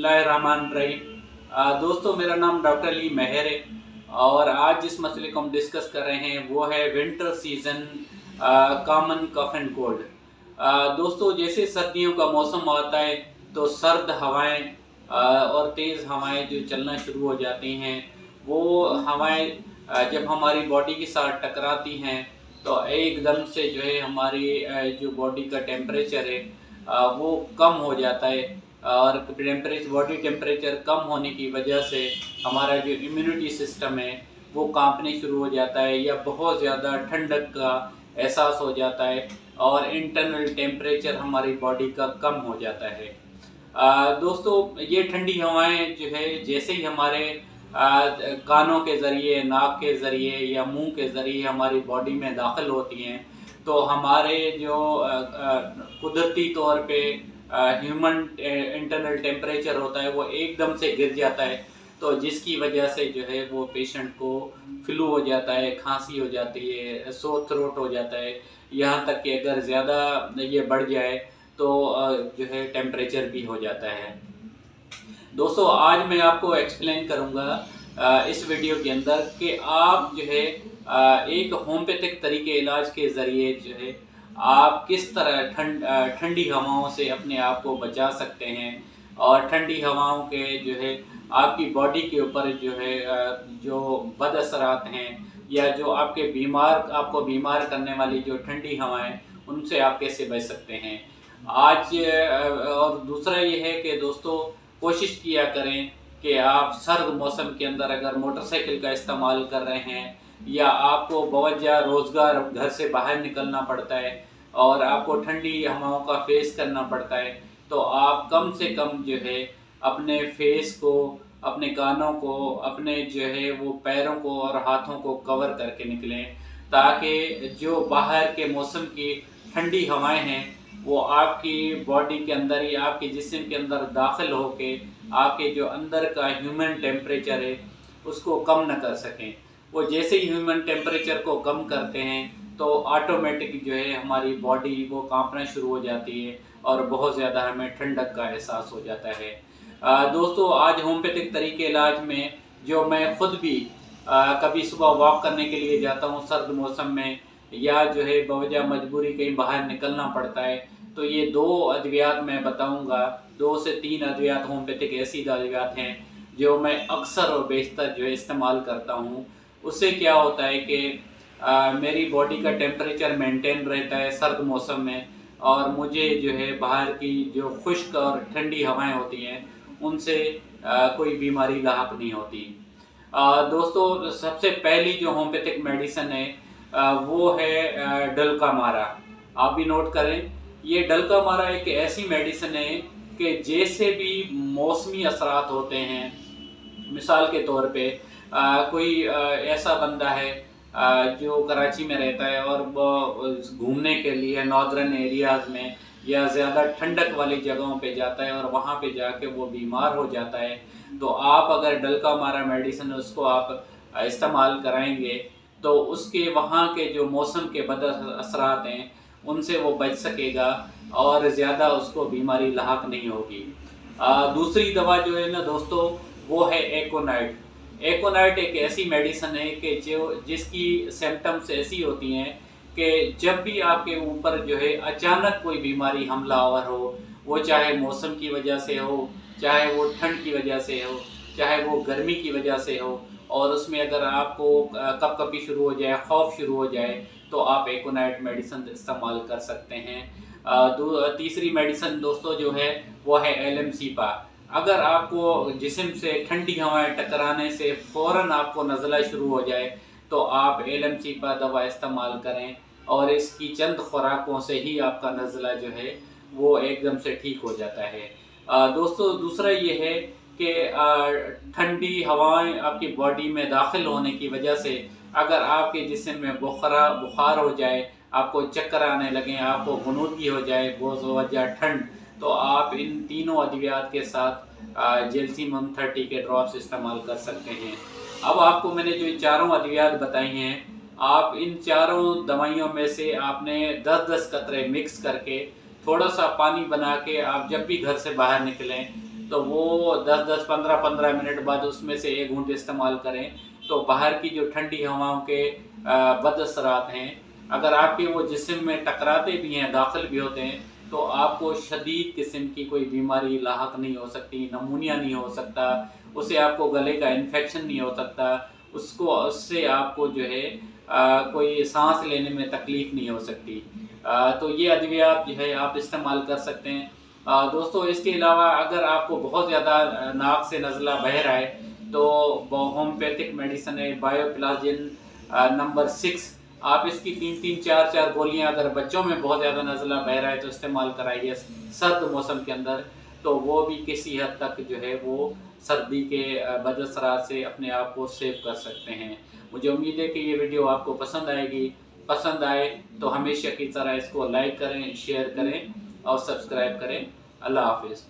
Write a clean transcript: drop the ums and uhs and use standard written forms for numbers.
बिस्मिल्लाहिर्रहमानिर्रहीम। दोस्तों, मेरा नाम डॉक्टर अली मेहर है और आज जिस मसले को हम डिस्कस कर रहे हैं वो है winter season common cough and cold. दोस्तों, जैसे सर्दियों का मौसम आता है तो सर्द हवाएं और तेज़ हवाएं जो चलना शुरू हो जाती हैं, वो हवाएं जब हमारी बॉडी के साथ टकराती हैं तो एकदम से जो है हमारी जो बॉडी का टेम्परेचर है वो कम हो जाता है। और बॉडी टेम्परेचर कम होने की वजह से हमारा जो इम्यूनिटी सिस्टम है वो कांपने शुरू हो जाता है या बहुत ज़्यादा ठंडक का एहसास हो जाता है और इंटरनल टेम्परेचर हमारी बॉडी का कम हो जाता है। दोस्तों, ये ठंडी हवाएं जो है जैसे ही हमारे कानों के ज़रिए, नाक के ज़रिए या मुंह के ज़रिए हमारी बॉडी में दाखिल होती हैं तो हमारे जो कुदरती तौर पे ह्यूमन इंटरनल टेम्परेचर होता है वो एकदम से गिर जाता है, तो जिसकी वजह से जो है वो पेशेंट को फ्लू हो जाता है, खांसी हो जाती है, सोर थ्रोट हो जाता है। यहाँ तक कि अगर ज़्यादा ये बढ़ जाए तो जो है टेम्परेचर भी हो जाता है। दोस्तों, आज मैं आपको एक्सप्लेन करूँगा इस वीडियो के अंदर कि आप जो है एक होम्योपैथिक तरीके इलाज के ज़रिए जो है आप किस तरह ठंडी हवाओं से अपने आप को बचा सकते हैं और ठंडी हवाओं के जो है आपकी बॉडी के ऊपर जो है जो बद असरात हैं या जो आपको बीमार करने वाली जो ठंडी हवाएं उनसे आप कैसे बच सकते हैं आज। और दूसरा ये है कि दोस्तों, कोशिश किया करें कि आप सर्द मौसम के अंदर अगर मोटरसाइकिल का इस्तेमाल कर रहे हैं या आपको बवजह रोज़गार घर से बाहर निकलना पड़ता है और आपको ठंडी हवाओं का फेस करना पड़ता है, तो आप कम से कम जो है अपने फेस को, अपने कानों को, अपने जो है वो पैरों को और हाथों को कवर करके निकलें, ताकि जो बाहर के मौसम की ठंडी हवाएं हैं वो आपकी बॉडी के अंदर या आपके जिस्म के अंदर दाखिल होके आपके जो अंदर का ह्यूमन टेम्परेचर है उसको कम न कर सकें। वो जैसे ही ह्यूमन टेम्परेचर को कम करते हैं तो ऑटोमेटिक जो है हमारी बॉडी वो कांपना शुरू हो जाती है और बहुत ज़्यादा हमें ठंडक का एहसास हो जाता है। दोस्तों, आज होम्योपैथिक तरीके इलाज में जो मैं ख़ुद भी कभी सुबह वॉक करने के लिए जाता हूँ सर्द मौसम में या जो है बवजह मजबूरी कहीं बाहर निकलना पड़ता है, तो ये 2 अद्वियात मैं बताऊंगा। 2 से 3 अद्वियात होम्योपैथिक ऐसी अद्वियात हैं जो मैं अक्सर और बेशतर जो है इस्तेमाल करता हूँ। उससे क्या होता है कि मेरी बॉडी का टेम्परेचर मेंटेन रहता है सर्द मौसम में और मुझे जो है बाहर की जो खुश्क और ठंडी हवाएं होती हैं उनसे कोई बीमारी लाहक नहीं होती। दोस्तों, सबसे पहली जो होम्योपैथिक मेडिसिन है वो है डलका मारा। आप भी नोट करें, ये डलका मारा एक ऐसी मेडिसिन है कि जैसे भी मौसमी असरात होते हैं, मिसाल के तौर पे कोई ऐसा बंदा है जो कराची में रहता है और घूमने के लिए नॉर्दर्न एरियाज़ में या ज़्यादा ठंडक वाली जगहों पे जाता है और वहाँ पे जाके वो बीमार हो जाता है, तो आप अगर डलका मारा मेडिसिन उसको आप इस्तेमाल कराएंगे तो उसके वहाँ के जो मौसम के बद असरात हैं उनसे वो बच सकेगा और ज़्यादा उसको बीमारी लाहक नहीं होगी। दूसरी दवा जो है ना दोस्तों, वो है एकोनाइट। एकोनाइट एक ऐसी मेडिसिन है कि जिसकी सिम्टम्स ऐसी होती हैं कि जब भी आपके ऊपर जो है अचानक कोई बीमारी हमलावर हो, वो चाहे मौसम की वजह से हो, चाहे वो ठंड की वजह से हो, चाहे वो गर्मी की वजह से हो, और उसमें अगर आपको कपकपी शुरू हो जाए, खौफ शुरू हो जाए, तो आप एकोनाइट मेडिसिन इस्तेमाल कर सकते हैं। तीसरी मेडिसिन दोस्तों जो है वो है एलएमसीपा। अगर आपको जिस्म से ठंडी हवाएं टकराने से फ़ौरन आपको नज़ला शुरू हो जाए तो आप एलएमसीपा दवा इस्तेमाल करें और इसकी चंद खुराकों से ही आपका नज़ला जो है वो एकदम से ठीक हो जाता है। दोस्तों, दूसरा ये है कि ठंडी हवाएं आपकी बॉडी में दाखिल होने की वजह से अगर आपके जिस्म में बुखार हो जाए, आपको चक्कर आने लगें, आपको गुनूदगी हो जाए बेवजह ठंड, तो आप इन तीनों अद्वियात के साथ जेल्सिमम 30 के ड्रॉप्स इस्तेमाल कर सकते हैं। अब आपको मैंने जो चारों अद्वियात बताई हैं, आप इन चारों दवाइयों में से आपने 10-10 कतरे मिक्स करके थोड़ा सा पानी बना के आप जब भी घर से बाहर निकलें तो वो 10-10, 15-15 मिनट बाद उसमें से 1 घूंट इस्तेमाल करें। तो बाहर की जो ठंडी हवाओं के बदअसरात हैं, अगर आपके वो जिस्म में टकराते भी हैं, दाखिल भी होते हैं, तो आपको शदीद किस्म की कोई बीमारी लाहक नहीं हो सकती, नमूनिया नहीं हो सकता, उससे आपको गले का इन्फेक्शन नहीं हो सकता, उससे आपको जो है कोई सांस लेने में तकलीफ़ नहीं हो सकती। तो ये अद्वियात जो है आप इस्तेमाल कर सकते हैं। दोस्तों, इसके अलावा अगर आपको बहुत ज़्यादा नाक से नज़ला बह रहा है, तो होम्योपैथिक मेडिसिन है बायोप्लाजिन नंबर 6, आप इसकी 3-3, 4-4 गोलियां अगर बच्चों में बहुत ज़्यादा नज़ला बह रहा है तो इस्तेमाल कराइए सर्द मौसम के अंदर, तो वो भी किसी हद तक जो है वो सर्दी के बदअसरात से अपने आप को सेव कर सकते हैं। मुझे उम्मीद है कि ये वीडियो आपको पसंद आएगी। पसंद आए तो हमेशा की तरह इसको लाइक करें, शेयर करें और सब्सक्राइब करें। अल्लाह हाफिज़।